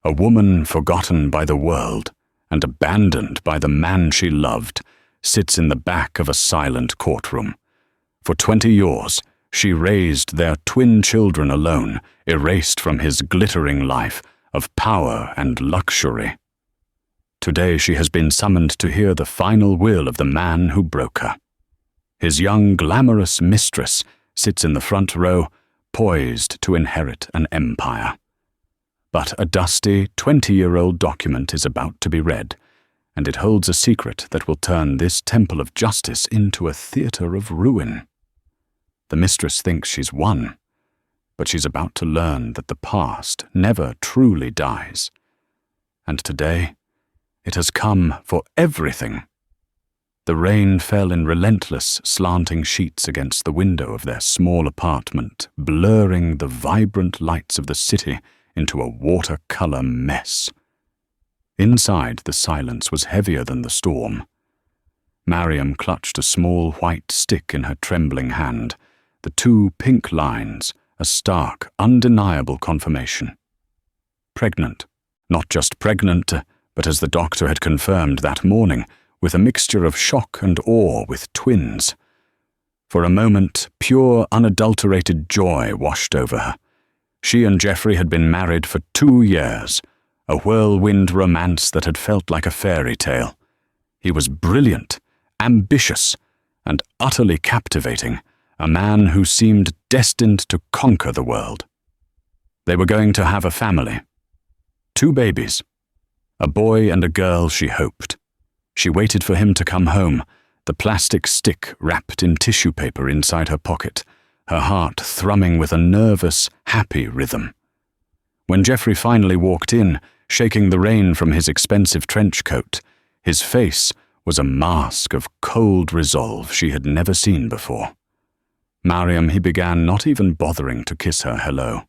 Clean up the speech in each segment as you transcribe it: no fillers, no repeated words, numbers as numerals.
A woman forgotten by the world and abandoned by the man she loved sits in the back of a silent courtroom. For 20 years, she raised their twin children alone, erased from his glittering life of power and luxury. Today she has been summoned to hear the final will of the man who broke her. His young, glamorous mistress sits in the front row, poised to inherit an empire. But a dusty, 20-year-old document is about to be read, and it holds a secret that will turn this temple of justice into a theater of ruin. The mistress thinks she's won, but she's about to learn that the past never truly dies. And today, it has come for everything. The rain fell in relentless, slanting sheets against the window of their small apartment, blurring the vibrant lights of the city into a watercolor mess. Inside, the silence was heavier than the storm. Mariam clutched a small white stick in her trembling hand, the 2 pink lines, a stark, undeniable confirmation. Pregnant. Not just pregnant, but as the doctor had confirmed that morning, with a mixture of shock and awe with twins. For a moment, pure, unadulterated joy washed over her. She and Geoffrey had been married for 2 years, a whirlwind romance that had felt like a fairy tale. He was brilliant, ambitious, and utterly captivating, a man who seemed destined to conquer the world. They were going to have a family. 2 babies. A boy and a girl, she hoped. She waited for him to come home, the plastic stick wrapped in tissue paper inside her pocket, her heart thrumming with a nervous, happy rhythm. When Geoffrey finally walked in, shaking the rain from his expensive trench coat, his face was a mask of cold resolve she had never seen before. Mariam, he began, not even bothering to kiss her hello.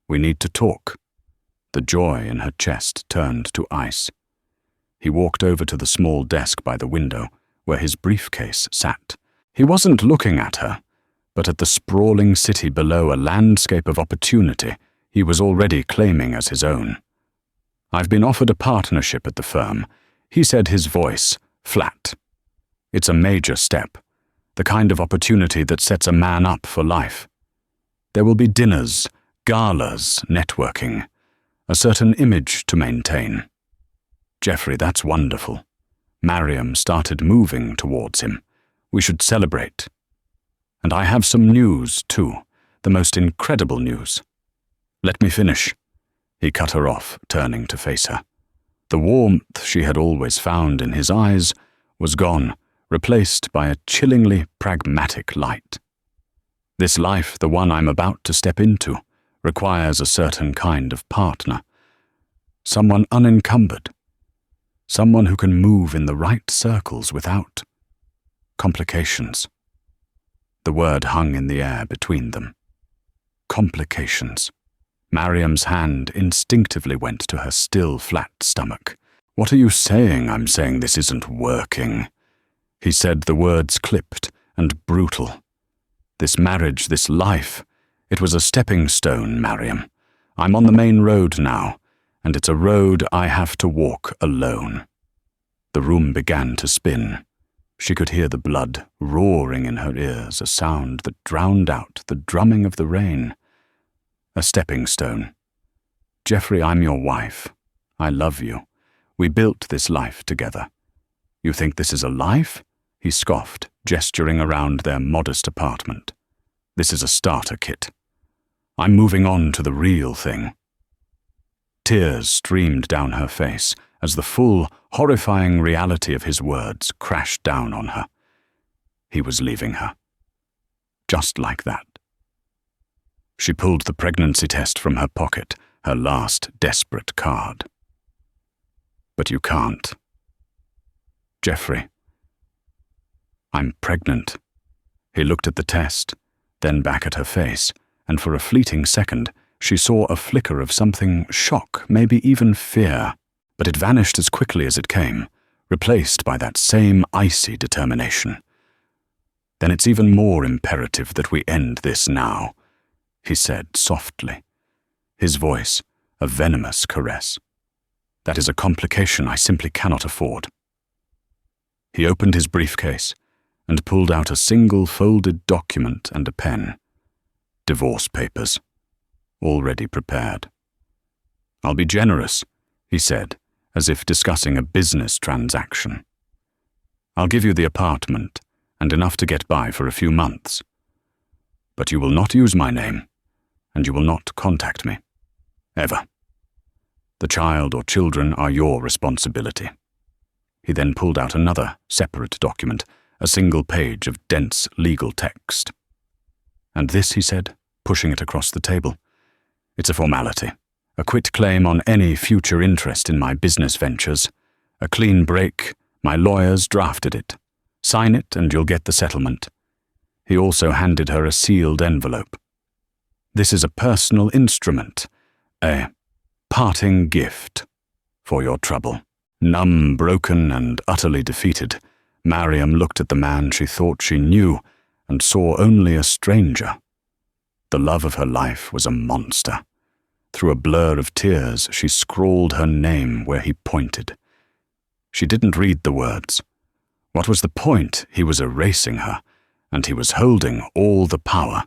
"We need to talk." The joy in her chest turned to ice. He walked over to the small desk by the window, where his briefcase sat. He wasn't looking at her, but at the sprawling city below, a landscape of opportunity he was already claiming as his own. "I've been offered a partnership at the firm," he said, his voice flat. "It's a major step, the kind of opportunity that sets a man up for life. There will be dinners, galas, networking, a certain image to maintain." "Geoffrey, that's wonderful." Mariam started moving towards him. "We should celebrate. And I have some news, too, the most incredible news." "Let me finish." He cut her off, turning to face her. The warmth she had always found in his eyes was gone, replaced by a chillingly pragmatic light. "This life, the one I'm about to step into, requires a certain kind of partner. Someone unencumbered. Someone who can move in the right circles without complications." The word hung in the air between them. Complications. Mariam's hand instinctively went to her still flat stomach. "What are you saying? I'm saying this isn't working." He said, the words clipped and brutal. "This marriage, this life, it was a stepping stone, Mariam. I'm on the main road now, and it's a road I have to walk alone." The room began to spin. She could hear the blood roaring in her ears, a sound that drowned out the drumming of the rain. A stepping stone. "Geoffrey, I'm your wife. I love you. We built this life together. You think this is a life?" He scoffed, gesturing around their modest apartment. "This is a starter kit. I'm moving on to the real thing." Tears streamed down her face as the full, horrifying reality of his words crashed down on her. He was leaving her. Just like that. She pulled the pregnancy test from her pocket, her last desperate card. "But you can't. Geoffrey, I'm pregnant." He looked at the test, then back at her face, and for a fleeting second, she saw a flicker of something, shock, maybe even fear, but it vanished as quickly as it came, replaced by that same icy determination. "Then it's even more imperative that we end this now," he said softly, his voice a venomous caress. That is a complication I simply cannot afford. He opened his briefcase and pulled out a single folded document and a pen. Divorce papers, already prepared. "I'll be generous," he said, as if discussing a business transaction. "I'll give you the apartment and enough to get by for a few months. But you will not use my name, and you will not contact me. Ever. The child or children are your responsibility." He then pulled out another separate document, a single page of dense legal text. "And this," he said, pushing it across the table, "it's a formality. A quitclaim on any future interest in my business ventures. A clean break. My lawyers drafted it. Sign it and you'll get the settlement." He also handed her a sealed envelope. "This is a personal instrument, a parting gift for your trouble." Numb, broken, and utterly defeated, Mariam looked at the man she thought she knew and saw only a stranger. The love of her life was a monster. Through a blur of tears, she scrawled her name where he pointed. She didn't read the words. What was the point? He was erasing her, and he was holding all the power.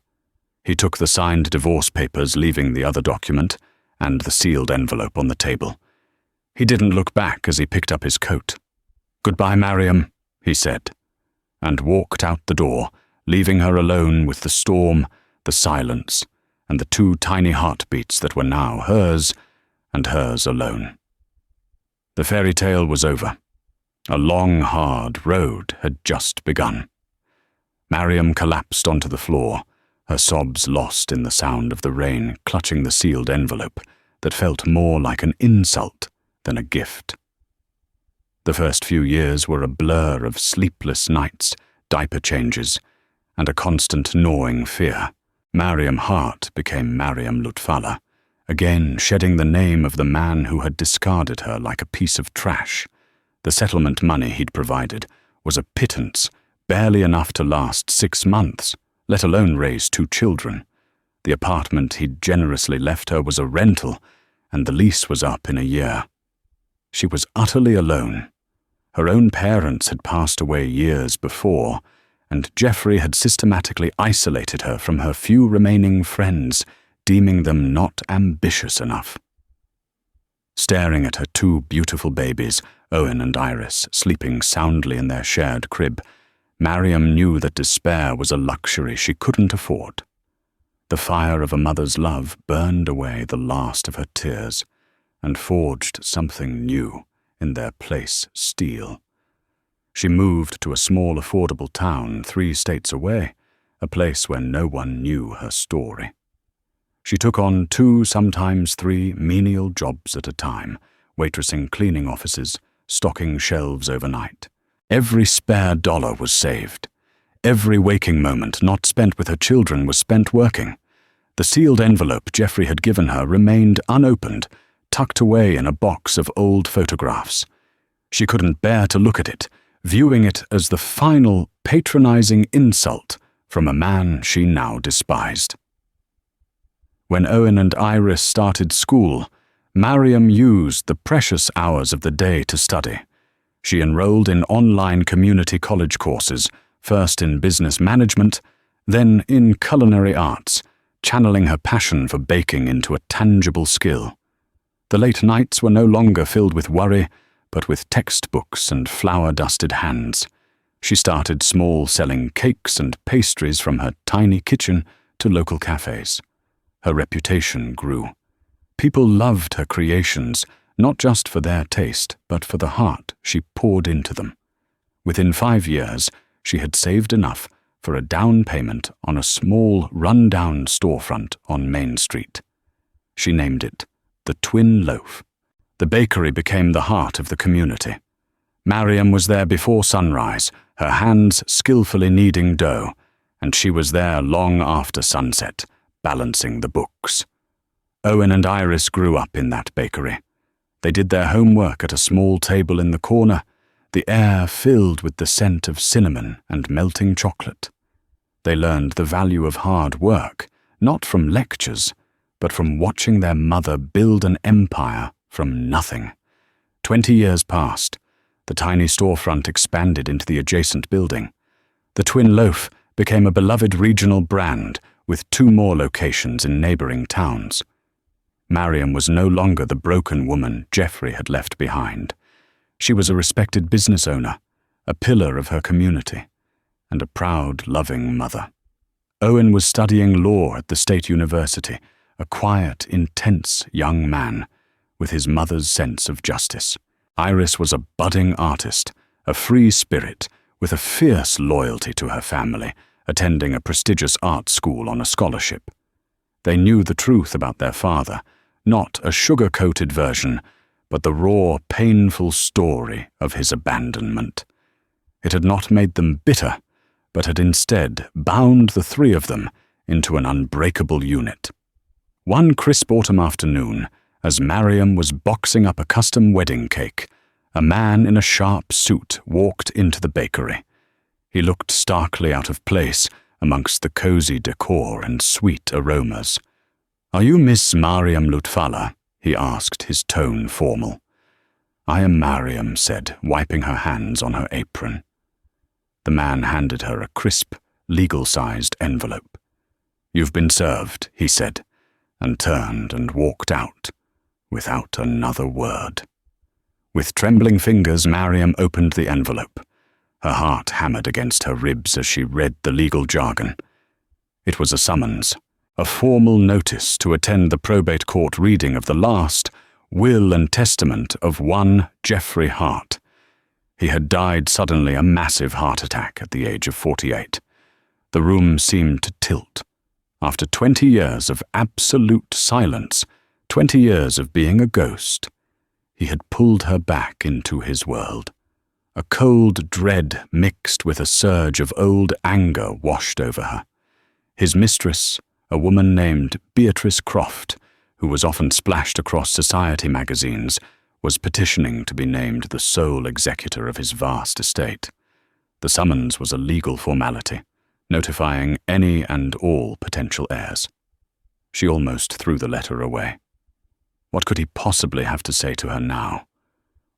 He took the signed divorce papers, leaving the other document, and the sealed envelope on the table. He didn't look back as he picked up his coat. "Goodbye, Mariam," he said, and walked out the door, leaving her alone with the storm, the silence, and the two tiny heartbeats that were now hers, and hers alone. The fairy tale was over. A long, hard road had just begun. Mariam collapsed onto the floor, her sobs lost in the sound of the rain clutching the sealed envelope that felt more like an insult than a gift. The first few years were a blur of sleepless nights, diaper changes, and a constant gnawing fear. Mariam Hart became Mariam Lutfallah, again shedding the name of the man who had discarded her like a piece of trash. The settlement money he'd provided was a pittance, barely enough to last 6 months, let alone raise 2 children. The apartment he'd generously left her was a rental, and the lease was up in a year. She was utterly alone. Her own parents had passed away years before, and Geoffrey had systematically isolated her from her few remaining friends, deeming them not ambitious enough. Staring at her 2 beautiful babies, Owen and Iris, sleeping soundly in their shared crib, Mariam knew that despair was a luxury she couldn't afford. The fire of a mother's love burned away the last of her tears and forged something new, in their place steel. She moved to a small, affordable town 3 states away, a place where no one knew her story. She took on 2, sometimes 3 menial jobs at a time, waitressing cleaning offices, stocking shelves overnight. Every spare dollar was saved. Every waking moment not spent with her children was spent working. The sealed envelope Geoffrey had given her remained unopened, tucked away in a box of old photographs. She couldn't bear to look at it, viewing it as the final, patronizing insult from a man she now despised. When Owen and Iris started school, Mariam used the precious hours of the day to study. She enrolled in online community college courses, first in business management, then in culinary arts, channeling her passion for baking into a tangible skill. The late nights were no longer filled with worry, but with textbooks and flour-dusted hands. She started small, selling cakes and pastries from her tiny kitchen to local cafes. Her reputation grew. People loved her creations, not just for their taste, but for the heart she poured into them. Within 5 years, she had saved enough for a down payment on a small, run-down storefront on Main Street. She named it the Twin Loaf. The bakery became the heart of the community. Mariam was there before sunrise, her hands skillfully kneading dough, and she was there long after sunset, balancing the books. Owen and Iris grew up in that bakery. They did their homework at a small table in the corner, the air filled with the scent of cinnamon and melting chocolate. They learned the value of hard work, not from lectures, but from watching their mother build an empire from nothing. 20 years passed. The tiny storefront expanded into the adjacent building. The Twin Loaf became a beloved regional brand with 2 more locations in neighboring towns. Mariam was no longer the broken woman Geoffrey had left behind. She was a respected business owner, a pillar of her community, and a proud, loving mother. Owen was studying law at the State University, a quiet, intense young man with his mother's sense of justice. Iris was a budding artist, a free spirit with a fierce loyalty to her family, attending a prestigious art school on a scholarship. They knew the truth about their father, not a sugar-coated version, but the raw, painful story of his abandonment. It had not made them bitter, but had instead bound the 3 of them into an unbreakable unit. One crisp autumn afternoon, as Mariam was boxing up a custom wedding cake, a man in a sharp suit walked into the bakery. He looked starkly out of place amongst the cozy decor and sweet aromas. "Are you Miss Mariam Lutfallah?" he asked, his tone formal. "I am," Mariam said, wiping her hands on her apron. The man handed her a crisp, legal-sized envelope. "You've been served," he said, and turned and walked out, without another word. With trembling fingers, Mariam opened the envelope. Her heart hammered against her ribs as she read the legal jargon. It was a summons, a formal notice to attend the probate court reading of the last will and testament of one Geoffrey Hart. He had died suddenly, a massive heart attack at the age of 48. The room seemed to tilt. After 20 years of absolute silence, 20 years of being a ghost, he had pulled her back into his world. A cold dread mixed with a surge of old anger washed over her. His mistress, a woman named Beatrice Croft, who was often splashed across society magazines, was petitioning to be named the sole executor of his vast estate. The summons was a legal formality, notifying any and all potential heirs. She almost threw the letter away. What could he possibly have to say to her now?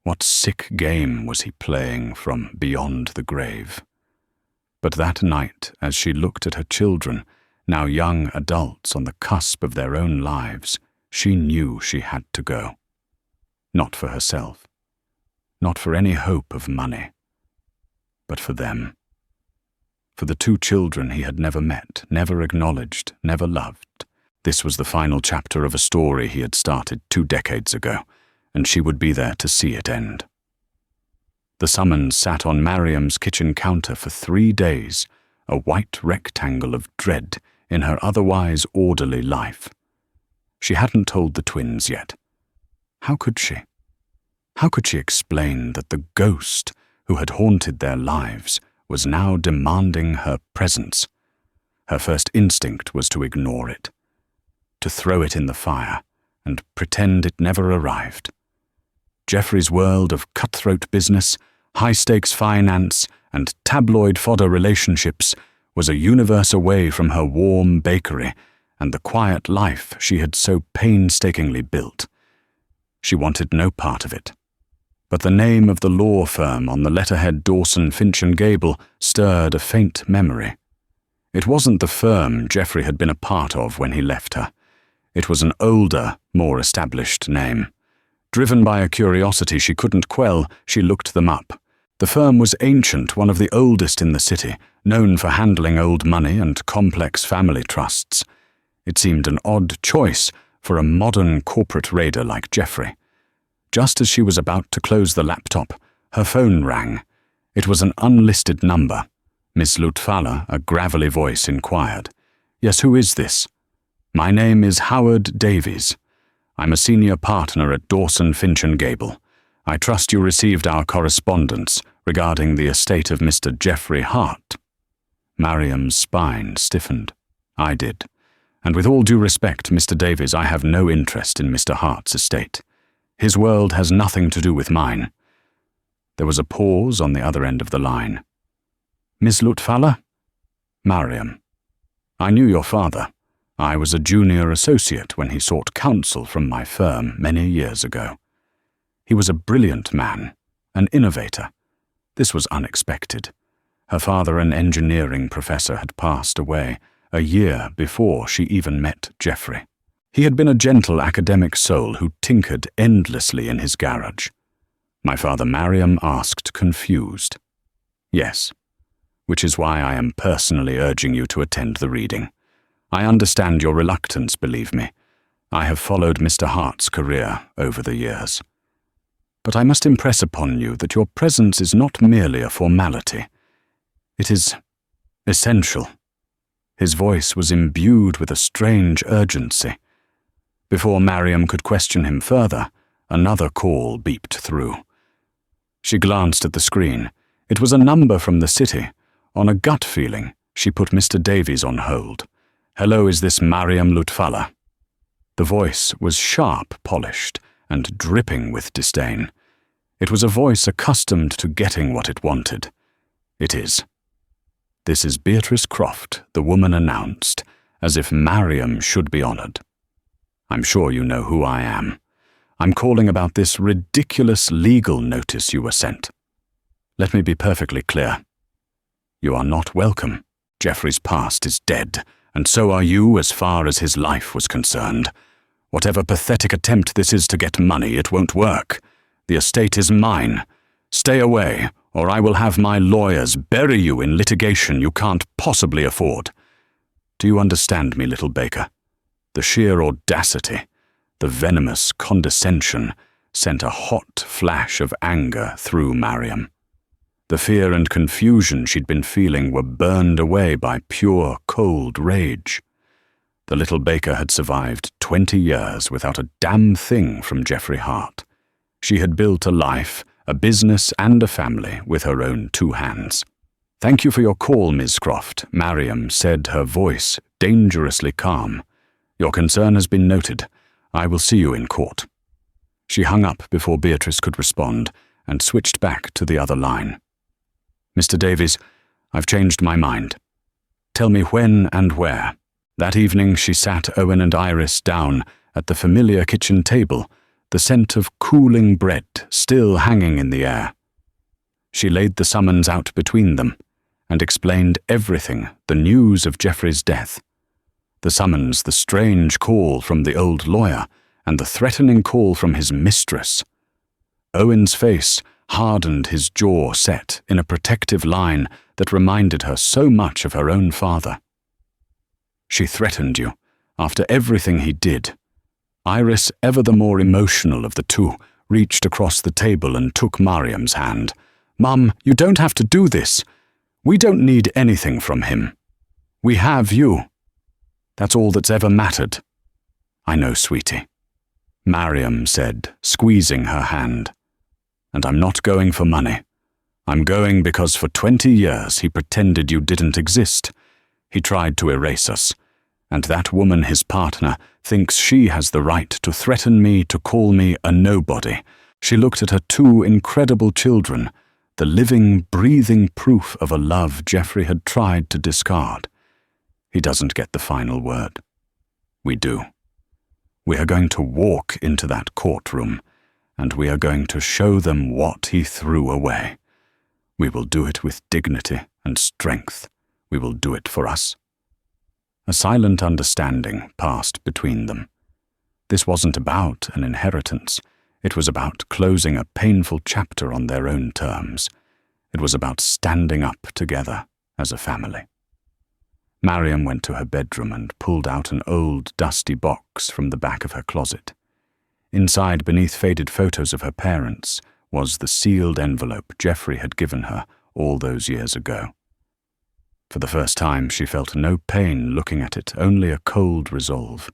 What sick game was he playing from beyond the grave? But that night, as she looked at her children, now young adults on the cusp of their own lives, she knew she had to go. Not for herself, not for any hope of money, but for them. For the 2 children he had never met, never acknowledged, never loved. This was the final chapter of a story he had started 2 decades ago, and she would be there to see it end. The summons sat on Mariam's kitchen counter for 3 days, a white rectangle of dread in her otherwise orderly life. She hadn't told the twins yet. How could she? How could she explain that the ghost who had haunted their lives was now demanding her presence? Her first instinct was to ignore it, to throw it in the fire and pretend it never arrived. Geoffrey's world of cutthroat business, high-stakes finance, and tabloid fodder relationships was a universe away from her warm bakery and the quiet life she had so painstakingly built. She wanted no part of it. But the name of the law firm on the letterhead Dawson, Finch and Gable stirred a faint memory. It wasn't the firm Geoffrey had been a part of when he left her. It was an older, more established name. Driven by a curiosity she couldn't quell, she looked them up. The firm was ancient, one of the oldest in the city, known for handling old money and complex family trusts. It seemed an odd choice for a modern corporate raider like Geoffrey. Just as she was about to close the laptop, her phone rang. It was an unlisted number. Miss Lutfallah, a gravelly voice, inquired. "Yes, who is this?" "My name is Howard Davies. I'm a senior partner at Dawson, Finch and Gable. I trust you received our correspondence regarding the estate of Mr. Geoffrey Hart." Mariam's spine stiffened. "I did. And with all due respect, Mr. Davies, I have no interest in Mr. Hart's estate. His world has nothing to do with mine." There was a pause on the other end of the line. "Miss Lutfallah?" "Mariam. I knew your father. I was a junior associate when he sought counsel from my firm many years ago. He was a brilliant man, an innovator. This was unexpected. Her father, an engineering professor, had passed away a year before she even met Geoffrey. He had been a gentle academic soul who tinkered endlessly in his garage. My father, Mariam, asked, confused. Yes, which is why I am personally urging you to attend the reading. I understand your reluctance, believe me. I have followed Mr. Hart's career over the years. But I must impress upon you that your presence is not merely a formality. It is essential. His voice was imbued with a strange urgency. Before Mariam could question him further, another call beeped through. She glanced at the screen. It was a number from the city. On a gut feeling, she put Mr. Davies on hold. "Hello, is this Mariam Lutfallah?" The voice was sharp, polished, and dripping with disdain. It was a voice accustomed to getting what it wanted. "It is." "This is Beatrice Croft," the woman announced, as if Mariam should be honored. "I'm sure you know who I am. I'm calling about this ridiculous legal notice you were sent. Let me be perfectly clear. You are not welcome. Geoffrey's past is dead, and so are you as far as his life was concerned. Whatever pathetic attempt this is to get money, it won't work. The estate is mine. Stay away, or I will have my lawyers bury you in litigation you can't possibly afford. Do you understand me, little Baker?" The sheer audacity, the venomous condescension, sent a hot flash of anger through Mariam. The fear and confusion she'd been feeling were burned away by pure, cold rage. The little Baker had survived 20 years without a damn thing from Geoffrey Hart. She had built a life, a business and a family with her own 2 hands. "Thank you for your call, Ms. Croft," Mariam said, her voice dangerously calm. "Your concern has been noted. I will see you in court." She hung up before Beatrice could respond and switched back to the other line. "Mr. Davies, I've changed my mind. Tell me when and where." That evening she sat Owen and Iris down at the familiar kitchen table, the scent of cooling bread still hanging in the air. She laid the summons out between them and explained everything, the news of Geoffrey's death. The summons, the strange call from the old lawyer, and the threatening call from his mistress. Owen's face hardened, his jaw set in a protective line that reminded her so much of her own father. "She threatened you, after everything he did." Iris, ever the more emotional of the two, reached across the table and took Mariam's hand. "Mum, you don't have to do this. We don't need anything from him. We have you. That's all that's ever mattered." "I know, sweetie," Mariam said, squeezing her hand. "And I'm not going for money. I'm going because for 20 years he pretended you didn't exist. He tried to erase us. And that woman, his partner, thinks she has the right to threaten me, to call me a nobody." She looked at her 2 incredible children, the living, breathing proof of a love Geoffrey had tried to discard. "He doesn't get the final word. We do. We are going to walk into that courtroom, and we are going to show them what he threw away. We will do it with dignity and strength. We will do it for us." A silent understanding passed between them. This wasn't about an inheritance. It was about closing a painful chapter on their own terms. It was about standing up together as a family. Mariam went to her bedroom and pulled out an old, dusty box from the back of her closet. Inside, beneath faded photos of her parents, was the sealed envelope Geoffrey had given her all those years ago. For the first time, she felt no pain looking at it, only a cold resolve.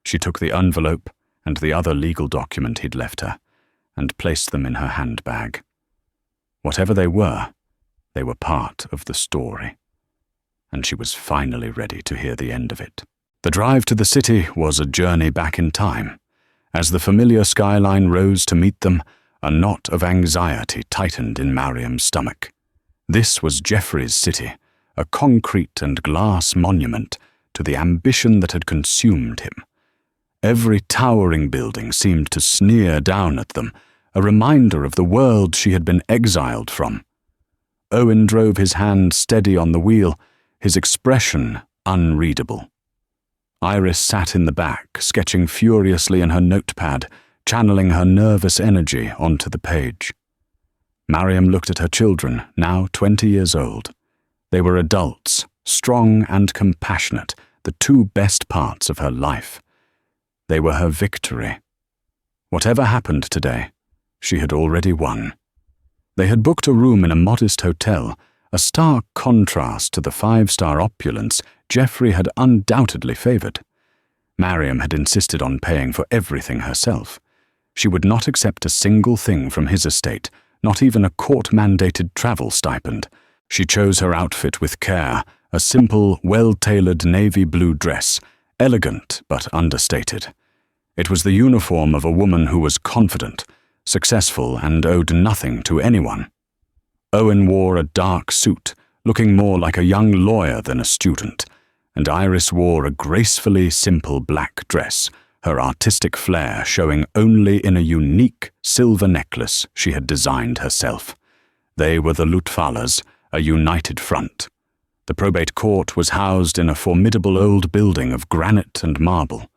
She took the envelope and the other legal document he'd left her and placed them in her handbag. Whatever they were part of the story. And she was finally ready to hear the end of it. The drive to the city was a journey back in time. As the familiar skyline rose to meet them, a knot of anxiety tightened in Mariam's stomach. This was Geoffrey's city, a concrete and glass monument to the ambition that had consumed him. Every towering building seemed to sneer down at them, a reminder of the world she had been exiled from. Owen drove his hand steady on the wheel, his expression unreadable. Iris sat in the back, sketching furiously in her notepad, channeling her nervous energy onto the page. Mariam looked at her children, now 20 years old. They were adults, strong and compassionate, the two best parts of her life. They were her victory. Whatever happened today, she had already won. They had booked a room in a modest hotel, a stark contrast to the 5-star opulence Geoffrey had undoubtedly favoured. Mariam had insisted on paying for everything herself. She would not accept a single thing from his estate, not even a court-mandated travel stipend. She chose her outfit with care, a simple, well-tailored navy blue dress, elegant but understated. It was the uniform of a woman who was confident, successful, and owed nothing to anyone. Owen wore a dark suit, looking more like a young lawyer than a student, and Iris wore a gracefully simple black dress, her artistic flair showing only in a unique silver necklace she had designed herself. They were the Lutfalas, a united front. The probate court was housed in a formidable old building of granite and marble.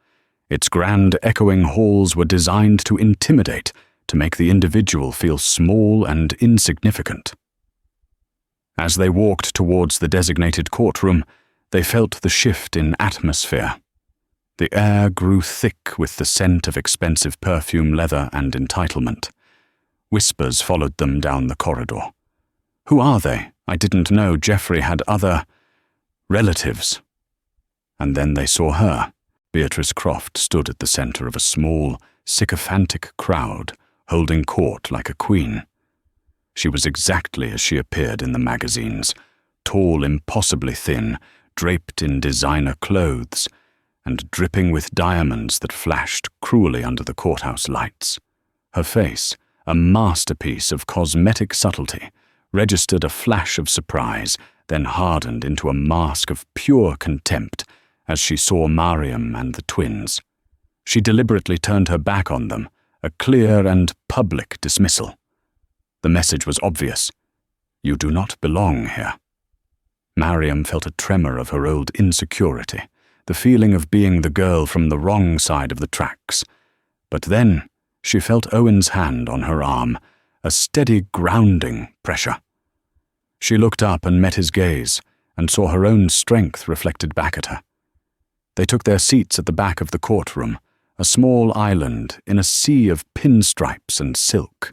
Its grand echoing halls were designed to intimidate, to make the individual feel small and insignificant. As they walked towards the designated courtroom, they felt the shift in atmosphere. The air grew thick with the scent of expensive perfume, leather, and entitlement. Whispers followed them down the corridor. "Who are they? I didn't know Geoffrey had other relatives." And then they saw her. Beatrice Croft stood at the centre of a small, sycophantic crowd, holding court like a queen. She was exactly as she appeared in the magazines, tall, impossibly thin, draped in designer clothes, and dripping with diamonds that flashed cruelly under the courthouse lights. Her face, a masterpiece of cosmetic subtlety, registered a flash of surprise, then hardened into a mask of pure contempt as she saw Mariam and the twins. She deliberately turned her back on them, a clear and public dismissal. The message was obvious. You do not belong here. Mariam felt a tremor of her old insecurity, the feeling of being the girl from the wrong side of the tracks. But then she felt Owen's hand on her arm, a steady grounding pressure. She looked up and met his gaze, and saw her own strength reflected back at her. They took their seats at the back of the courtroom, a small island in a sea of pinstripes and silk.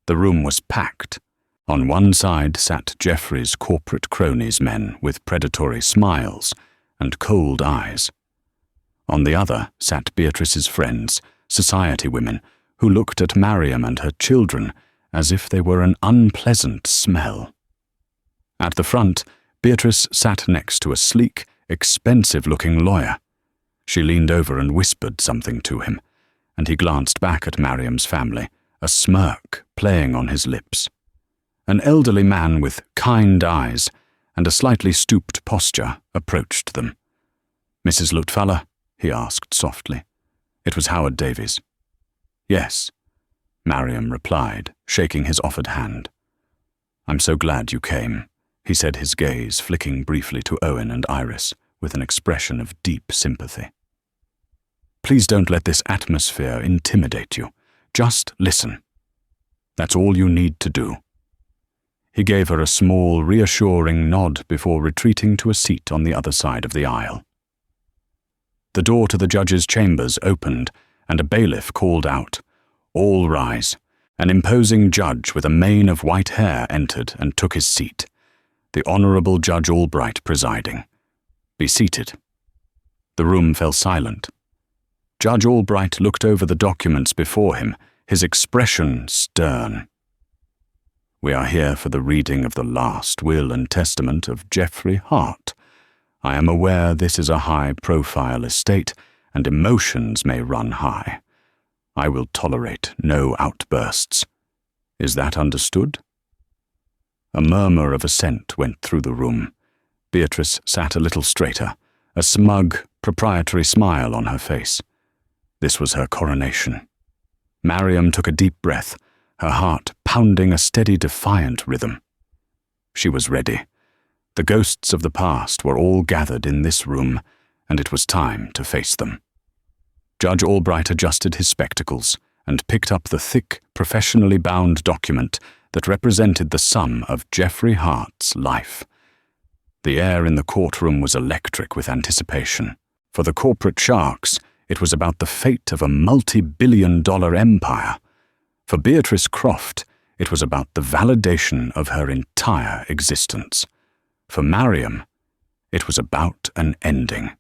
The room was packed. On one side sat Geoffrey's corporate cronies, men with predatory smiles and cold eyes. On the other sat Beatrice's friends, society women, who looked at Mariam and her children as if they were an unpleasant smell. At the front, Beatrice sat next to a sleek, expensive-looking lawyer. She leaned over and whispered something to him, and he glanced back at Mariam's family, a smirk playing on his lips. An elderly man with kind eyes and a slightly stooped posture approached them. "Mrs. Lutfalla?" he asked softly. It was Howard Davies. "Yes," Mariam replied, shaking his offered hand. "I'm so glad you came," he said, his gaze flicking briefly to Owen and Iris with an expression of deep sympathy. "Please don't let this atmosphere intimidate you. Just listen. That's all you need to do." He gave her a small, reassuring nod before retreating to a seat on the other side of the aisle. The door to the judge's chambers opened, and a bailiff called out, "All rise." An imposing judge with a mane of white hair entered and took his seat, the Honourable Judge Albright presiding. "Be seated." The room fell silent. Judge Albright looked over the documents before him, his expression stern. "We are here for the reading of the last will and testament of Geoffrey Hart. I am aware this is a high-profile estate, and emotions may run high. I will tolerate no outbursts. Is that understood?" A murmur of assent went through the room. Beatrice sat a little straighter, a smug, proprietary smile on her face. This was her coronation. Mariam took a deep breath, her heart pounding a steady, defiant rhythm. She was ready. The ghosts of the past were all gathered in this room, and it was time to face them. Judge Albright adjusted his spectacles and picked up the thick, professionally bound document that represented the sum of Jeffrey Hart's life. The air in the courtroom was electric with anticipation. For the corporate sharks, it was about the fate of a multi-billion-dollar empire. For Beatrice Croft, it was about the validation of her entire existence. For Mariam, it was about an ending.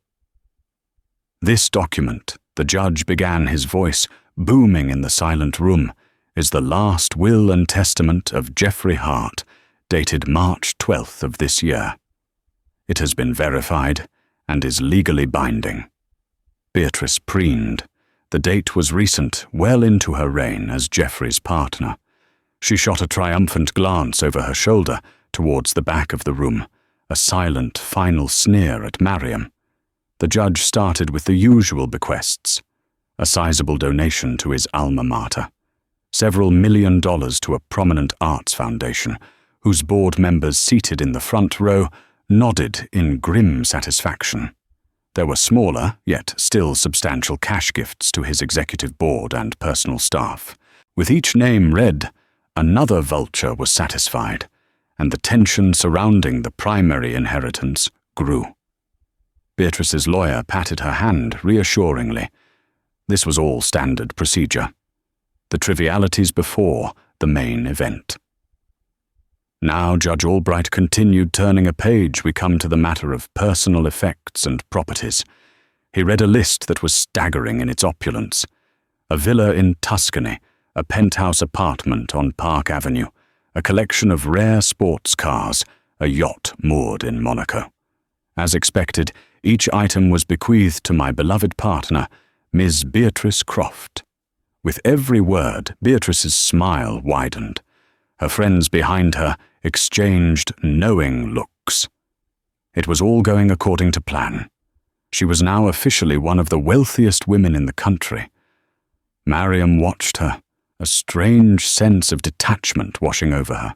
This document, the judge began, his voice booming in the silent room, is the last will and testament of Jeffrey Hart, dated March 12th of this year. It has been verified and is legally binding. Beatrice preened. The date was recent, well into her reign as Jeffrey's partner. She shot a triumphant glance over her shoulder towards the back of the room, a silent, final sneer at Mariam. The judge started with the usual bequests: a sizable donation to his alma mater, several $1 million to a prominent arts foundation, whose board members seated in the front row nodded in grim satisfaction. There were smaller, yet still substantial cash gifts to his executive board and personal staff. With each name read, another vulture was satisfied, and the tension surrounding the primary inheritance grew. Beatrice's lawyer patted her hand reassuringly. This was all standard procedure. The trivialities before the main event. Now Judge Albright continued turning a page. We come to the matter of personal effects and properties. He read a list that was staggering in its opulence. A villa in Tuscany, a penthouse apartment on Park Avenue, a collection of rare sports cars, a yacht moored in Monaco. As expected, each item was bequeathed to my beloved partner, Ms. Beatrice Croft. With every word, Beatrice's smile widened. Her friends behind her exchanged knowing looks. It was all going according to plan. She was now officially one of the wealthiest women in the country. Mariam watched her, a strange sense of detachment washing over her.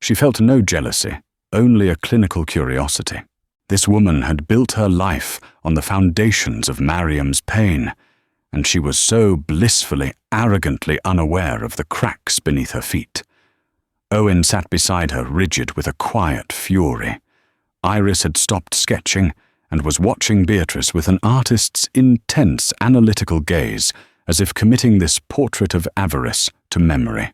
She felt no jealousy, only a clinical curiosity. This woman had built her life on the foundations of Mariam's pain, and she was so blissfully, arrogantly unaware of the cracks beneath her feet. Owen sat beside her, rigid with a quiet fury. Iris had stopped sketching and was watching Beatrice with an artist's intense, analytical gaze, as if committing this portrait of avarice to memory.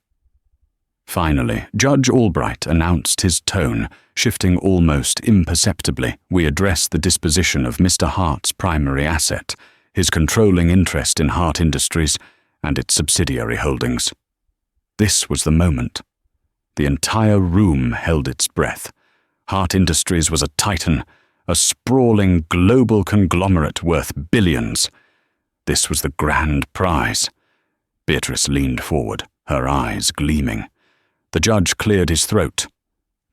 Finally, Judge Albright announced, his tone shifting almost imperceptibly. We address the disposition of Mr. Hart's primary asset, his controlling interest in Hart Industries and its subsidiary holdings. This was the moment. The entire room held its breath. Hart Industries was a titan, a sprawling global conglomerate worth billions. This was the grand prize. Beatrice leaned forward, her eyes gleaming. The judge cleared his throat.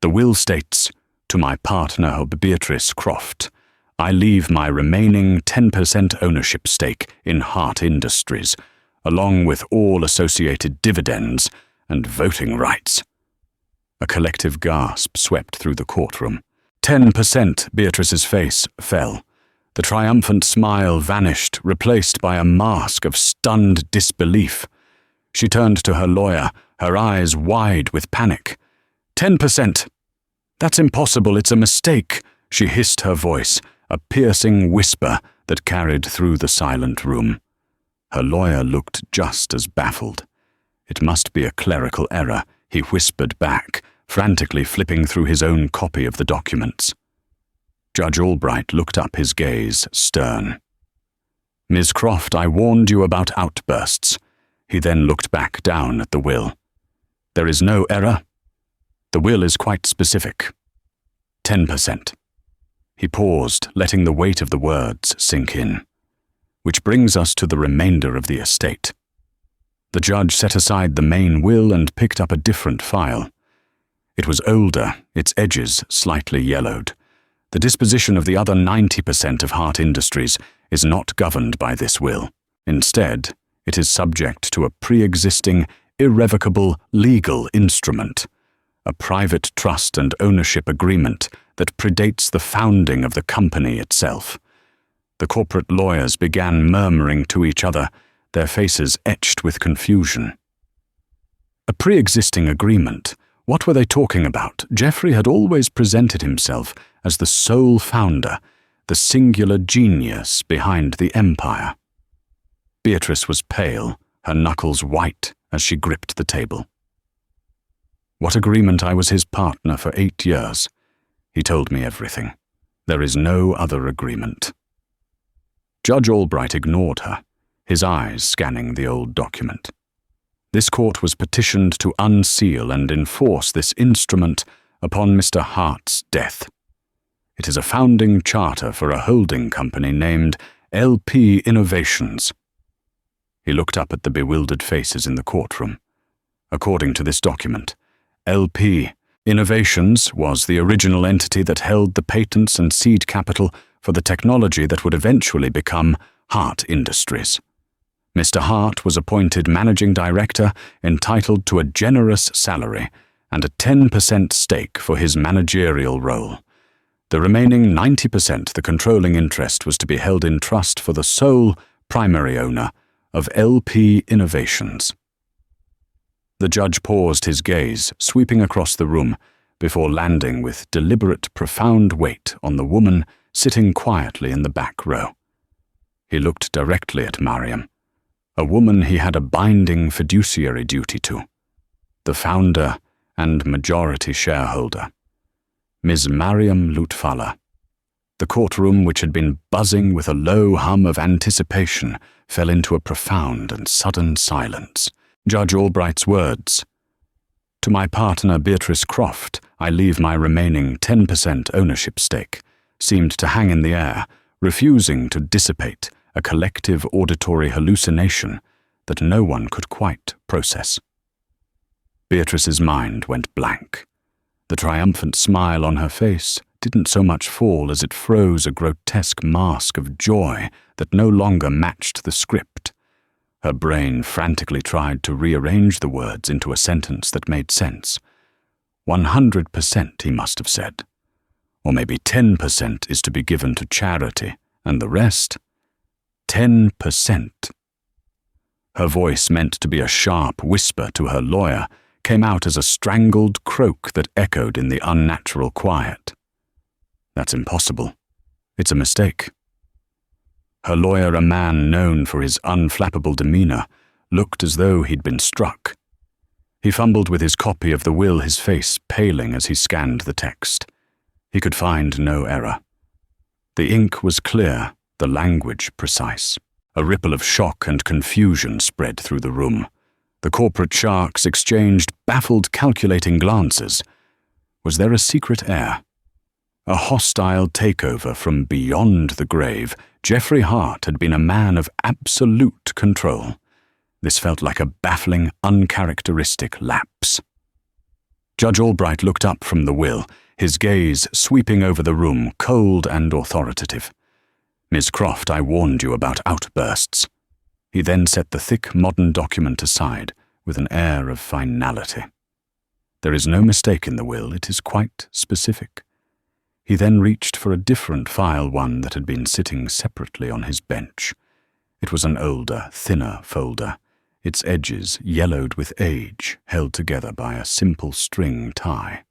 The will states, to my partner Beatrice Croft, I leave my remaining 10% ownership stake in Hart Industries, along with all associated dividends and voting rights. A collective gasp swept through the courtroom. 10%, Beatrice's face fell. The triumphant smile vanished, replaced by a mask of stunned disbelief. She turned to her lawyer, her eyes wide with panic. 10%! That's impossible, it's a mistake, she hissed, her voice, a piercing whisper that carried through the silent room. Her lawyer looked just as baffled. It must be a clerical error, he whispered back, frantically flipping through his own copy of the documents. Judge Albright looked up, his gaze stern. Ms. Croft, I warned you about outbursts. He then looked back down at the will. There is no error. The will is quite specific. 10%. He paused, letting the weight of the words sink in. Which brings us to the remainder of the estate. The judge set aside the main will and picked up a different file. It was older, its edges slightly yellowed. The disposition of the other 90% of Heart Industries is not governed by this will. Instead, it is subject to a pre-existing, irrevocable legal instrument, a private trust and ownership agreement that predates the founding of the company itself. The corporate lawyers began murmuring to each other, their faces etched with confusion. A pre-existing agreement? What were they talking about? Geoffrey had always presented himself as the sole founder, the singular genius behind the empire. Beatrice was pale, her knuckles white as she gripped the table. What agreement? I was his partner for 8 years. He told me everything. There is no other agreement. Judge Albright ignored her, his eyes scanning the old document. This court was petitioned to unseal and enforce this instrument upon Mr. Hart's death. It is a founding charter for a holding company named LP Innovations. He looked up at the bewildered faces in the courtroom. According to this document, LP Innovations was the original entity that held the patents and seed capital for the technology that would eventually become Heart Industries. Mr. Hart was appointed managing director, entitled to a generous salary and a 10% stake for his managerial role. The remaining 90%, the controlling interest, was to be held in trust for the sole primary owner of LP Innovations. The judge paused, his gaze sweeping across the room before landing with deliberate, profound weight on the woman sitting quietly in the back row. He looked directly at Mariam, a woman he had a binding fiduciary duty to, the founder and majority shareholder, Ms. Mariam Lutfalla. The courtroom, which had been buzzing with a low hum of anticipation, fell into a profound and sudden silence. Judge Albright's words, "To my partner Beatrice Croft, I leave my remaining 10% ownership stake," seemed to hang in the air, refusing to dissipate, a collective auditory hallucination that no one could quite process. Beatrice's mind went blank. The triumphant smile on her face didn't so much fall as it froze a grotesque mask of joy that no longer matched the script. Her brain frantically tried to rearrange the words into a sentence that made sense. 100%, he must have said. Or maybe 10% is to be given to charity, and the rest? 10%. Her voice, meant to be a sharp whisper to her lawyer, came out as a strangled croak that echoed in the unnatural quiet. That's impossible. It's a mistake. Her lawyer, a man known for his unflappable demeanor, looked as though he'd been struck. He fumbled with his copy of the will, his face paling as he scanned the text. He could find no error. The ink was clear, the language precise. A ripple of shock and confusion spread through the room. The corporate sharks exchanged baffled, calculating glances. Was there a secret heir? A hostile takeover from beyond the grave? Geoffrey Hart had been a man of absolute control. This felt like a baffling, uncharacteristic lapse. Judge Albright looked up from the will, his gaze sweeping over the room, cold and authoritative. "Miss Croft, I warned you about outbursts." He then set the thick, modern document aside with an air of finality. "There is no mistake in the will, it is quite specific." He then reached for a different file, one that had been sitting separately on his bench. It was an older, thinner folder, its edges yellowed with age, held together by a simple string tie.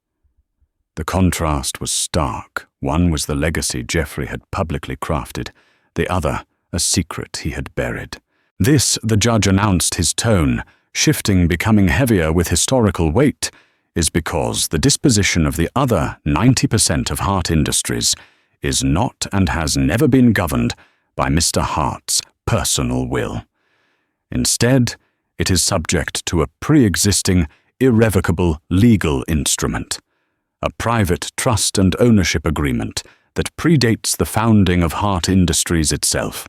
The contrast was stark. One was the legacy Geoffrey had publicly crafted, the other a secret he had buried. This, the judge announced, his tone, shifting, becoming heavier with historical weight, is because the disposition of the other 90% of Heart Industries is not and has never been governed by Mr. Hart's personal will. Instead, it is subject to a pre-existing, irrevocable legal instrument, a private trust and ownership agreement that predates the founding of Heart Industries itself.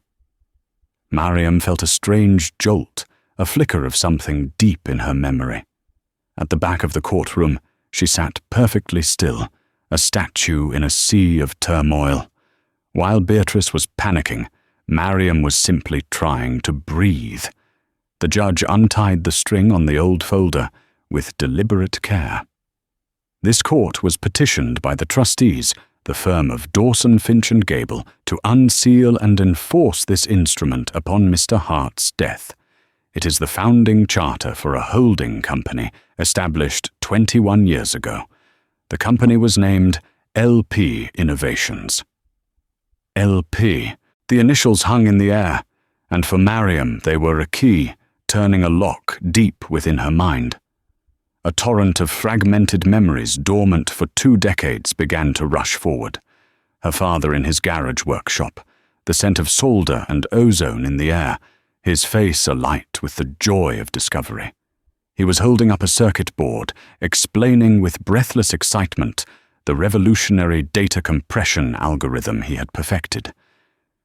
Mariam felt a strange jolt, a flicker of something deep in her memory. At the back of the courtroom, she sat perfectly still, a statue in a sea of turmoil. While Beatrice was panicking, Mariam was simply trying to breathe. The judge untied the string on the old folder with deliberate care. This court was petitioned by the trustees, the firm of Dawson, Finch and Gable, to unseal and enforce this instrument upon Mr. Hart's death. It is the founding charter for a holding company established 21 years ago. The company was named LP Innovations. LP. The initials hung in the air, and for Mariam they were a key, turning a lock deep within her mind. A torrent of fragmented memories dormant for 2 decades began to rush forward. Her father in his garage workshop, the scent of solder and ozone in the air, his face alight with the joy of discovery. He was holding up a circuit board, explaining with breathless excitement the revolutionary data compression algorithm he had perfected.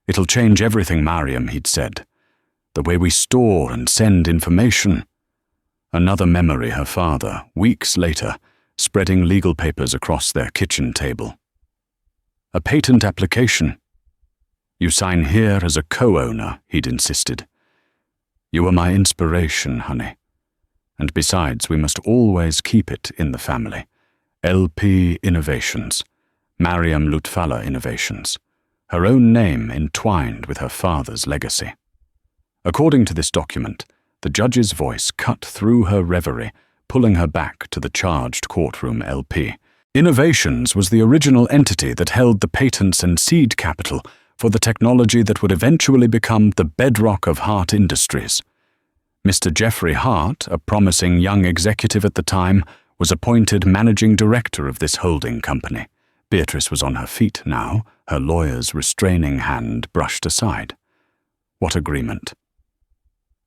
"It'll change everything, Mariam," he'd said. "The way we store and send information." Another memory her father, weeks later, spreading legal papers across their kitchen table. "A patent application. You sign here as a co-owner," he'd insisted. "You are my inspiration, honey. And besides, we must always keep it in the family. LP Innovations, Mariam Lutfallah Innovations." Her own name entwined with her father's legacy. According to this document, the judge's voice cut through her reverie, pulling her back to the charged courtroom LP. Innovations was the original entity that held the patents and seed capital for the technology that would eventually become the bedrock of Hart Industries. Mr. Jeffrey Hart, a promising young executive at the time, was appointed managing director of this holding company. Beatrice was on her feet now, her lawyer's restraining hand brushed aside. What agreement?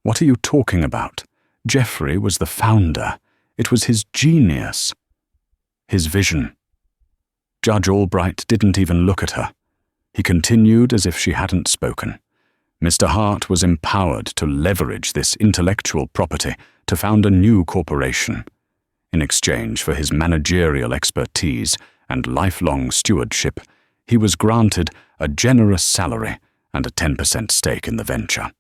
"What are you talking about? Jeffrey was the founder. It was his genius. His vision." Judge Albright didn't even look at her. He continued as if she hadn't spoken. Mr. Hart was empowered to leverage this intellectual property to found a new corporation. In exchange for his managerial expertise and lifelong stewardship, he was granted a generous salary and a 10% stake in the venture.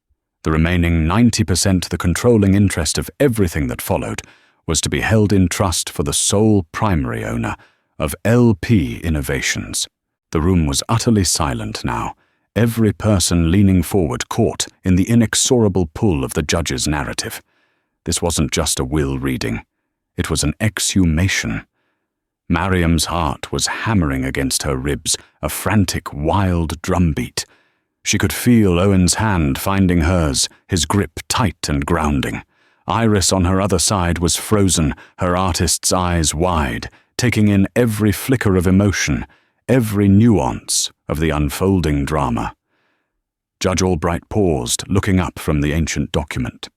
The remaining 90%, the controlling interest of everything that followed, was to be held in trust for the sole primary owner of LP Innovations. The room was utterly silent now, every person leaning forward caught in the inexorable pull of the judge's narrative. This wasn't just a will reading. It was an exhumation. Mariam's heart was hammering against her ribs, a frantic, wild drumbeat. She could feel Owen's hand finding hers, his grip tight and grounding. Iris on her other side was frozen, her artist's eyes wide, taking in every flicker of emotion, every nuance of the unfolding drama. Judge Albright paused, looking up from the ancient document.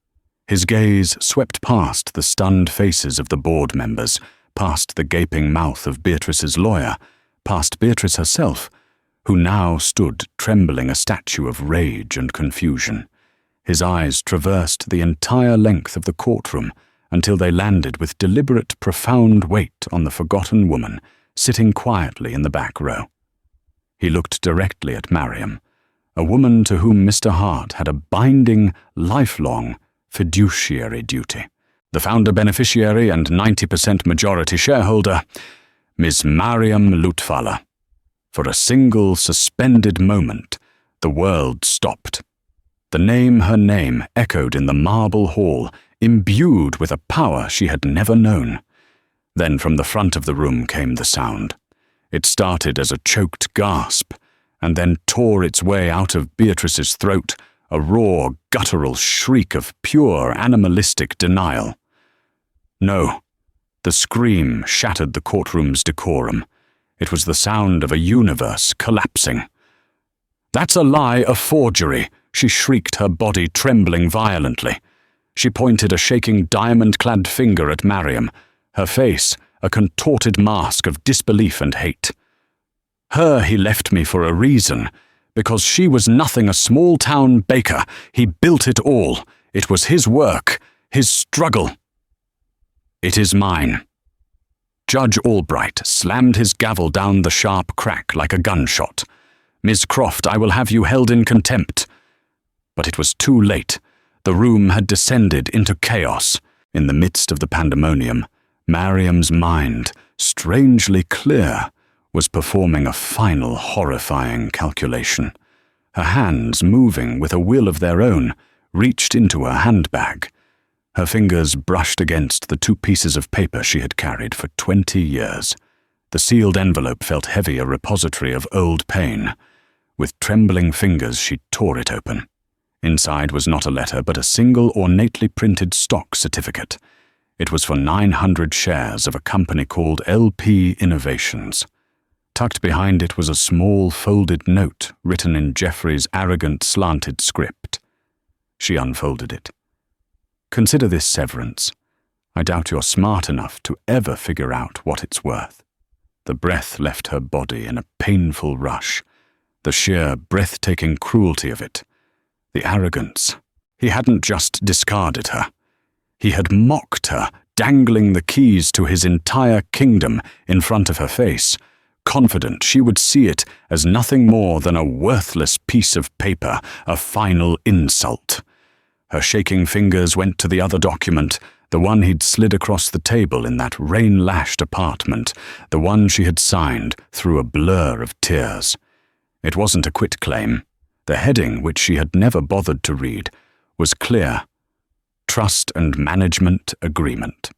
His gaze swept past the stunned faces of the board members, past the gaping mouth of Beatrice's lawyer, past Beatrice herself, who now stood trembling, a statue of rage and confusion. His eyes traversed the entire length of the courtroom until they landed with deliberate, profound weight on the forgotten woman sitting quietly in the back row. He looked directly at Mariam, a woman to whom Mr. Hart had a binding, lifelong fiduciary duty. The founder beneficiary and 90% majority shareholder, Ms. Mariam Lutfallah. For a single suspended moment, the world stopped. Her name echoed in the marble hall, imbued with a power she had never known. Then from the front of the room came the sound. It started as a choked gasp, and then tore its way out of Beatrice's throat, a raw, guttural shriek of pure animalistic denial. No, the scream shattered the courtroom's decorum. It was the sound of a universe collapsing. "That's a lie, a forgery!" she shrieked, her body trembling violently. She pointed a shaking diamond-clad finger at Mariam, her face a contorted mask of disbelief and hate. Her he left me for a reason, because she was nothing, a small-town baker. He built it all. It was his work, his struggle. It is mine. Judge Albright slammed his gavel down the sharp crack like a gunshot. "Miss Croft, I will have you held in contempt." But it was too late. The room had descended into chaos. In the midst of the pandemonium, Mariam's mind, strangely clear, was performing a final horrifying calculation. Her hands, moving with a will of their own, reached into her handbag. Her fingers brushed against the 2 pieces of paper she had carried for 20 years. The sealed envelope felt heavy, a repository of old pain. With trembling fingers she tore it open. Inside was not a letter, but a single ornately printed stock certificate. It was for 900 shares of a company called LP Innovations. Tucked behind it was a small folded note written in Geoffrey's arrogant slanted script. She unfolded it. "Consider this severance. I doubt you're smart enough to ever figure out what it's worth." The breath left her body in a painful rush. The sheer, breathtaking cruelty of it. The arrogance. He hadn't just discarded her. He had mocked her, dangling the keys to his entire kingdom in front of her face, confident she would see it as nothing more than a worthless piece of paper, a final insult. Her shaking fingers went to the other document, the one he'd slid across the table in that rain-lashed apartment, the one she had signed through a blur of tears. It wasn't a quitclaim. The heading, which she had never bothered to read, was clear: Trust and Management Agreement.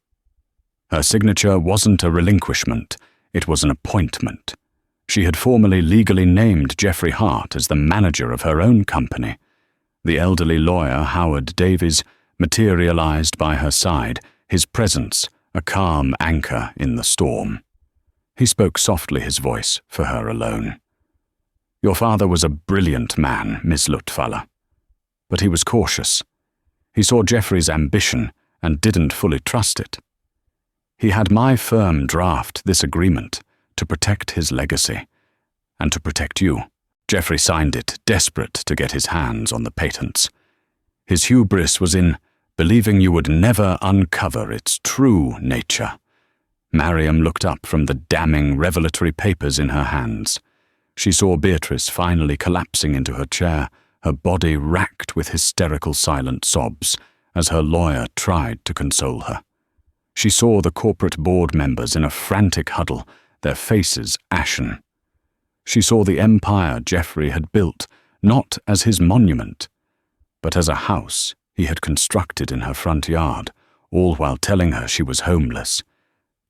Her signature wasn't a relinquishment, it was an appointment. She had formally legally named Geoffrey Hart as the manager of her own company. The elderly lawyer, Howard Davies, materialized by her side, his presence a calm anchor in the storm. He spoke softly, his voice for her alone. "Your father was a brilliant man, Miss Lutfaller. But he was cautious. He saw Geoffrey's ambition and didn't fully trust it. He had my firm draft this agreement to protect his legacy and to protect you." Geoffrey signed it, desperate to get his hands on the patents. His hubris was in believing you would never uncover its true nature. Mariam looked up from the damning revelatory papers in her hands. She saw Beatrice finally collapsing into her chair, her body racked with hysterical silent sobs, as her lawyer tried to console her. She saw the corporate board members in a frantic huddle, their faces ashen. She saw the empire Geoffrey had built, not as his monument, but as a house he had constructed in her front yard, all while telling her she was homeless.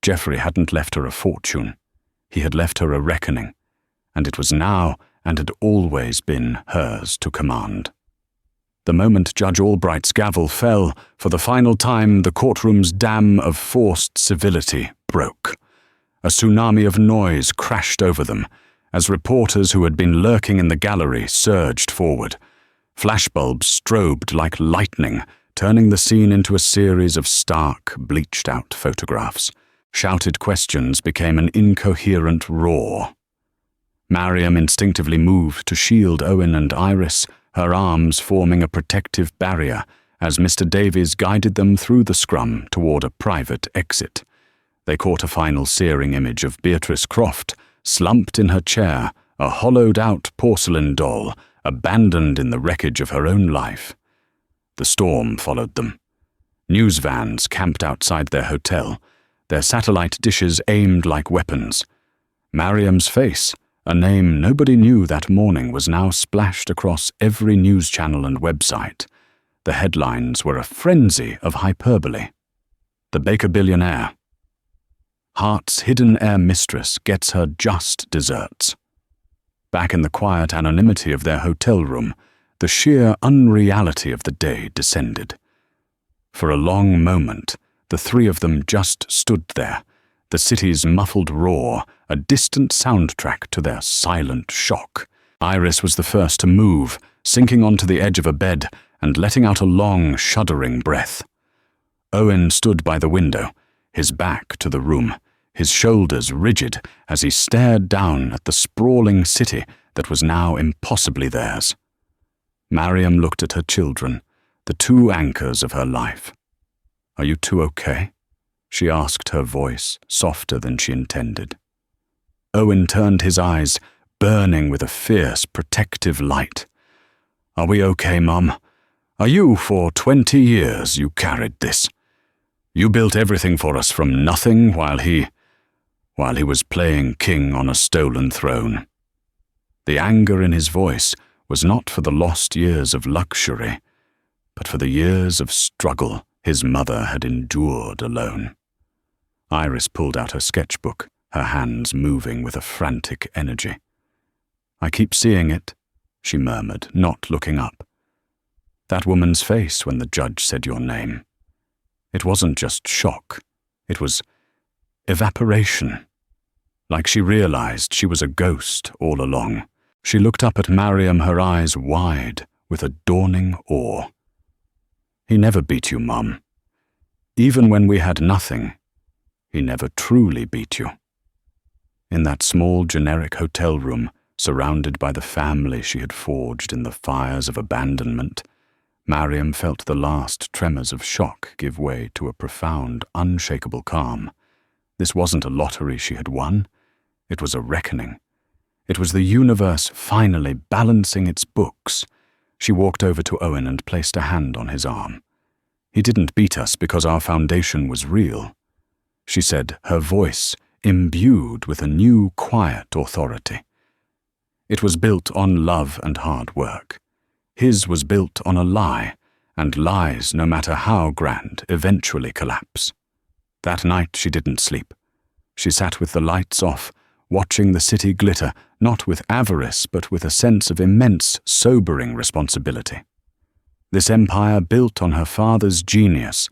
Geoffrey hadn't left her a fortune. He had left her a reckoning, and it was now and had always been hers to command. The moment Judge Albright's gavel fell, for the final time the courtroom's dam of forced civility broke. A tsunami of noise crashed over them, as reporters who had been lurking in the gallery surged forward. Flashbulbs strobed like lightning, turning the scene into a series of stark, bleached-out photographs. Shouted questions became an incoherent roar. Mariam instinctively moved to shield Owen and Iris, her arms forming a protective barrier as Mr. Davies guided them through the scrum toward a private exit. They caught a final searing image of Beatrice Croft, slumped in her chair, a hollowed-out porcelain doll, abandoned in the wreckage of her own life. The storm followed them. News vans camped outside their hotel, their satellite dishes aimed like weapons. Mariam's face, a name nobody knew that morning, was now splashed across every news channel and website. The headlines were a frenzy of hyperbole. The Baker billionaire. Hart's hidden heir mistress gets her just desserts. Back in the quiet anonymity of their hotel room, the sheer unreality of the day descended. For a long moment, the 3 of them just stood there, the city's muffled roar, a distant soundtrack to their silent shock. Iris was the first to move, sinking onto the edge of a bed and letting out a long, shuddering breath. Owen stood by the window, his back to the room, his shoulders rigid as he stared down at the sprawling city that was now impossibly theirs. Mariam looked at her children, the 2 anchors of her life. "Are you 2 okay?" she asked, her voice softer than she intended. Owen turned his eyes, burning with a fierce, protective light. "Are we okay, Mum? Are you, for 20 years, you carried this? You built everything for us from nothing while he was playing king on a stolen throne." The anger in his voice was not for the lost years of luxury, but for the years of struggle his mother had endured alone. Iris pulled out her sketchbook, her hands moving with a frantic energy. "I keep seeing it," she murmured, not looking up. "That woman's face when the judge said your name. It wasn't just shock, it was evaporation. Like she realized she was a ghost all along. She looked up at Mariam, her eyes wide with a dawning awe. "He never beat you, Mum. Even when we had nothing, he never truly beat you." In that small generic hotel room, surrounded by the family she had forged in the fires of abandonment, Mariam felt the last tremors of shock give way to a profound, unshakable calm. This wasn't a lottery she had won. It was a reckoning. It was the universe finally balancing its books. She walked over to Owen and placed a hand on his arm. "He didn't beat us because our foundation was real," she said, her voice imbued with a new, quiet authority. "It was built on love and hard work. His was built on a lie, and lies, no matter how grand, eventually collapse." That night she didn't sleep. She sat with the lights off, watching the city glitter, not with avarice, but with a sense of immense, sobering responsibility. This empire built on her father's genius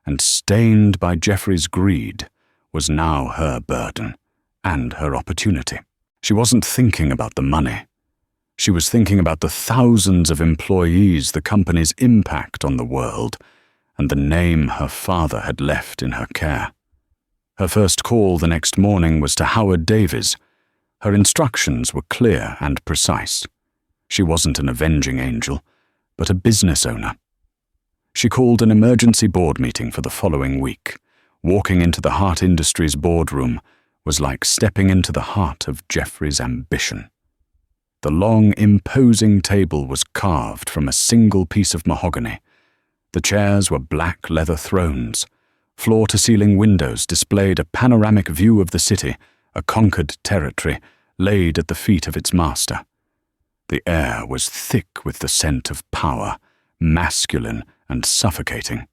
and stained by Jeffrey's greed was now her burden and her opportunity. She wasn't thinking about the money. She was thinking about the thousands of employees, the company's impact on the world, and the name her father had left in her care. Her first call the next morning was to Howard Davies. Her instructions were clear and precise. She wasn't an avenging angel, but a business owner. She called an emergency board meeting for the following week. Walking into the Hart Industries boardroom was like stepping into the heart of Jeffrey's ambition. The long, imposing table was carved from a single piece of mahogany. The chairs were black leather thrones. Floor-to-ceiling windows displayed a panoramic view of the city, a conquered territory laid at the feet of its master. The air was thick with the scent of power, masculine and suffocating.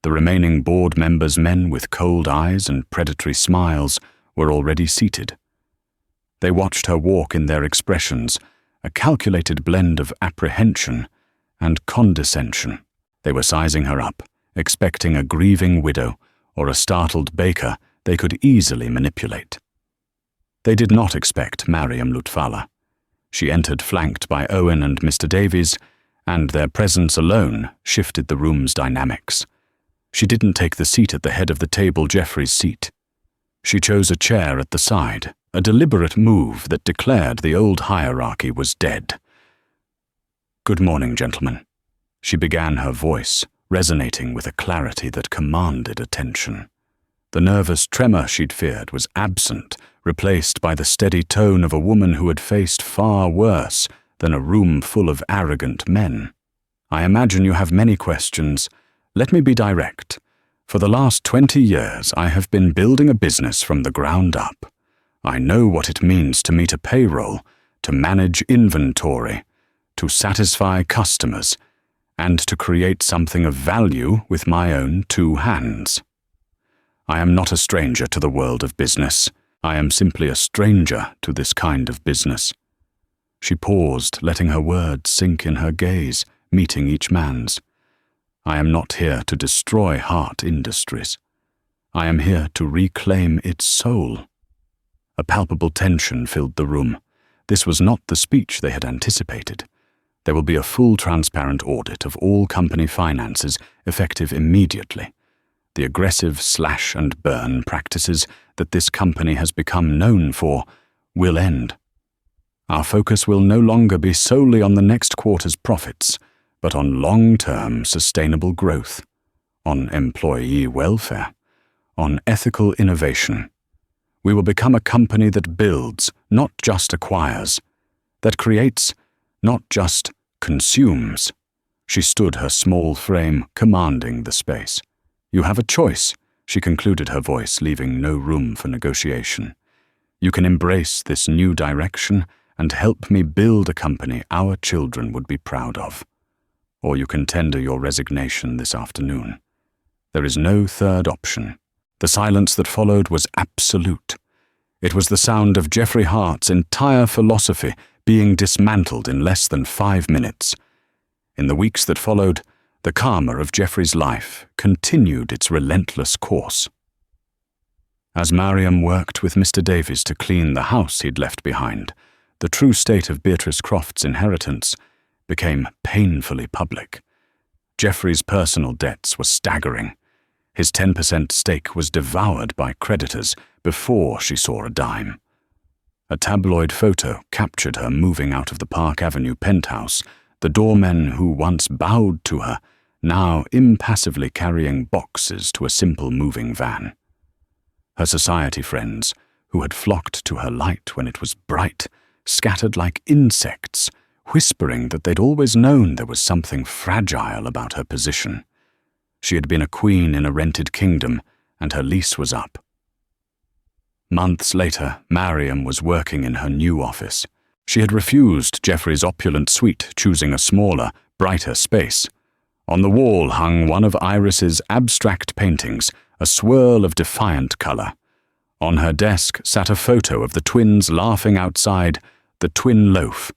The remaining board members, men with cold eyes and predatory smiles, were already seated. They watched her walk in their expressions, a calculated blend of apprehension and condescension. They were sizing her up, expecting a grieving widow or a startled baker they could easily manipulate. They did not expect Mariam Lutfala. She entered flanked by Owen and Mr. Davies, and their presence alone shifted the room's dynamics. She didn't take the seat at the head of the table, Jeffrey's seat. She chose a chair at the side, a deliberate move that declared the old hierarchy was dead. "Good morning, gentlemen," she began, her voice resonating with a clarity that commanded attention. The nervous tremor she'd feared was absent, replaced by the steady tone of a woman who had faced far worse than a room full of arrogant men. "I imagine you have many questions. Let me be direct. For the last 20 years, I have been building a business from the ground up. I know what it means to meet a payroll, to manage inventory, to satisfy customers, and to create something of value with my own two hands. I am not a stranger to the world of business. I am simply a stranger to this kind of business." She paused, letting her words sink in her gaze, meeting each man's. "I am not here to destroy Hart Industries. I am here to reclaim its soul." A palpable tension filled the room. This was not the speech they had anticipated. There will be a full transparent audit of all company finances, effective immediately. The aggressive slash and burn practices that this company has become known for will end. Our focus will no longer be solely on the next quarter's profits, but on long-term sustainable growth, on employee welfare, on ethical innovation. We will become a company that builds, not just acquires, that creates, not just consumes. She stood, her small frame commanding the space. You have a choice, she concluded, her voice leaving no room for negotiation. You can embrace this new direction and help me build a company our children would be proud of. Or you can tender your resignation this afternoon. There is no third option. The silence that followed was absolute. It was the sound of Geoffrey Hart's entire philosophy being dismantled in less than 5 minutes. In the weeks that followed, the karma of Geoffrey's life continued its relentless course. As Mariam worked with Mr. Davies to clean the house he'd left behind, the true state of Beatrice Croft's inheritance became painfully public. Geoffrey's personal debts were staggering. His 10% stake was devoured by creditors before she saw a dime. A tabloid photo captured her moving out of the Park Avenue penthouse, the doormen who once bowed to her, now impassively carrying boxes to a simple moving van. Her society friends, who had flocked to her light when it was bright, scattered like insects, whispering that they'd always known there was something fragile about her position. She had been a queen in a rented kingdom, and her lease was up. Months later, Mariam was working in her new office. She had refused Geoffrey's opulent suite, choosing a smaller, brighter space. On the wall hung one of Iris's abstract paintings, a swirl of defiant color. On her desk sat a photo of the twins laughing outside, the twin loaf.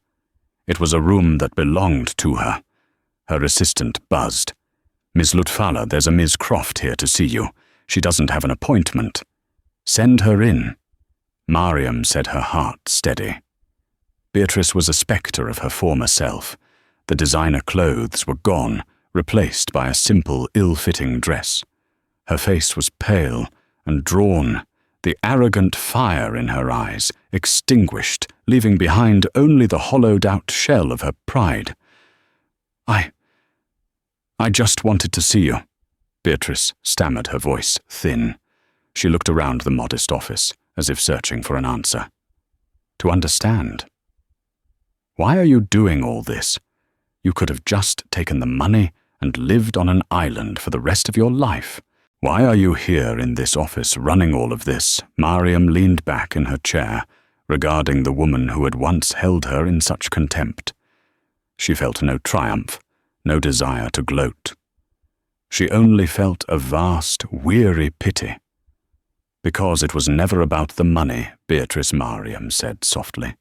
It was a room that belonged to her. Her assistant buzzed. Miss Lutfalla, there's a Miss Croft here to see you. She doesn't have an appointment. Send her in. Mariam said, her heart steady. Beatrice was a spectre of her former self. The designer clothes were gone, replaced by a simple, ill-fitting dress. Her face was pale and drawn, the arrogant fire in her eyes extinguished, leaving behind only the hollowed-out shell of her pride. I just wanted to see you, Beatrice stammered, her voice thin. She looked around the modest office, as if searching for an answer. To understand. Why are you doing all this? You could have just taken the money and lived on an island for the rest of your life. Why are you here in this office running all of this? Mariam leaned back in her chair, regarding the woman who had once held her in such contempt. She felt no triumph, no desire to gloat. She only felt a vast, weary pity. Because it was never about the money, Beatrice, Mariam said softly.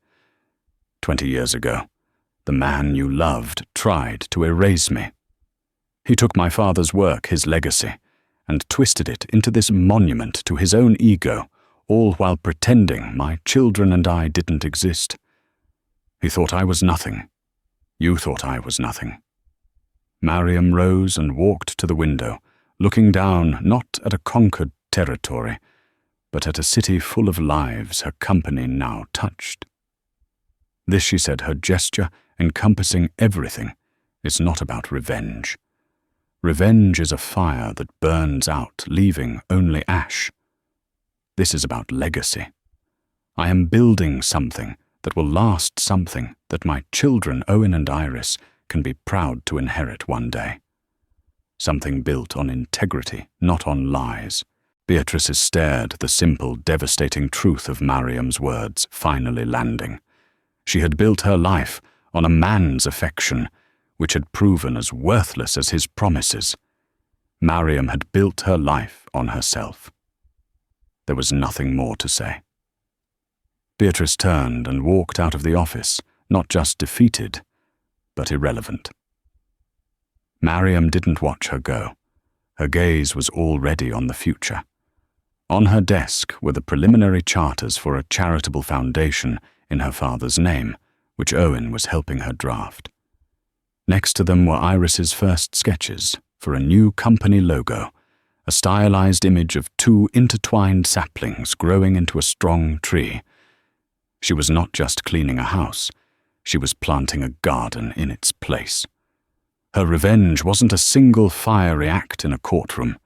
20 years ago, the man you loved tried to erase me. He took my father's work, his legacy, and twisted it into this monument to his own ego, all while pretending my children and I didn't exist. He thought I was nothing. You thought I was nothing. Mariam rose and walked to the window, looking down not at a conquered territory, but at a city full of lives her company now touched. This, she said, her gesture encompassing everything, is not about revenge. Revenge is a fire that burns out, leaving only ash. This is about legacy. I am building something that will last, something that my children, Owen and Iris, can be proud to inherit one day. Something built on integrity, not on lies. Beatrice stared, the simple, devastating truth of Mariam's words finally landing. She had built her life on a man's affection, which had proven as worthless as his promises. Mariam had built her life on herself. There was nothing more to say. Beatrice turned and walked out of the office, not just defeated, but irrelevant. Mariam didn't watch her go. Her gaze was already on the future. On her desk were the preliminary charters for a charitable foundation in her father's name, which Owen was helping her draft. Next to them were Iris's first sketches for a new company logo, a stylized image of 2 intertwined saplings growing into a strong tree. She was not just cleaning a house, she was planting a garden in its place. Her revenge wasn't a single fiery act in a courtroom.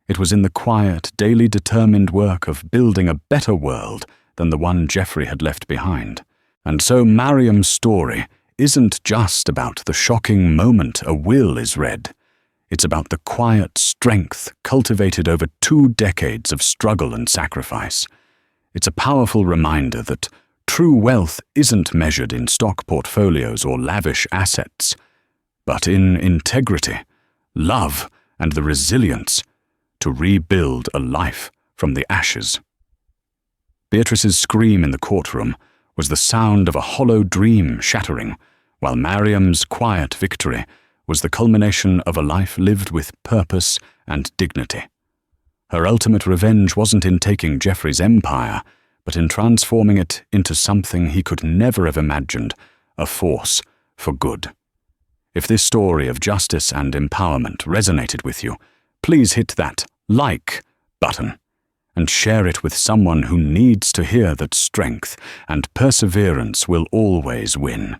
It was in the quiet, daily determined work of building a better world than the one Geoffrey had left behind. And so Mariam's story isn't just about the shocking moment a will is read. It's about the quiet strength cultivated over 2 decades of struggle and sacrifice. It's a powerful reminder that true wealth isn't measured in stock portfolios or lavish assets, but in integrity, love, and the resilience to rebuild a life from the ashes. Beatrice's scream in the courtroom was the sound of a hollow dream shattering, while Mariam's quiet victory was the culmination of a life lived with purpose and dignity. Her ultimate revenge wasn't in taking Geoffrey's empire, but in transforming it into something he could never have imagined, a force for good. If this story of justice and empowerment resonated with you, please hit that like button and share it with someone who needs to hear that strength and perseverance will always win.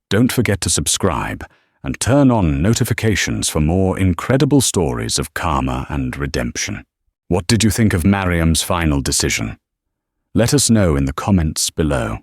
Don't forget to subscribe and turn on notifications for more incredible stories of karma and redemption. What did you think of Mariam's final decision? Let us know in the comments below.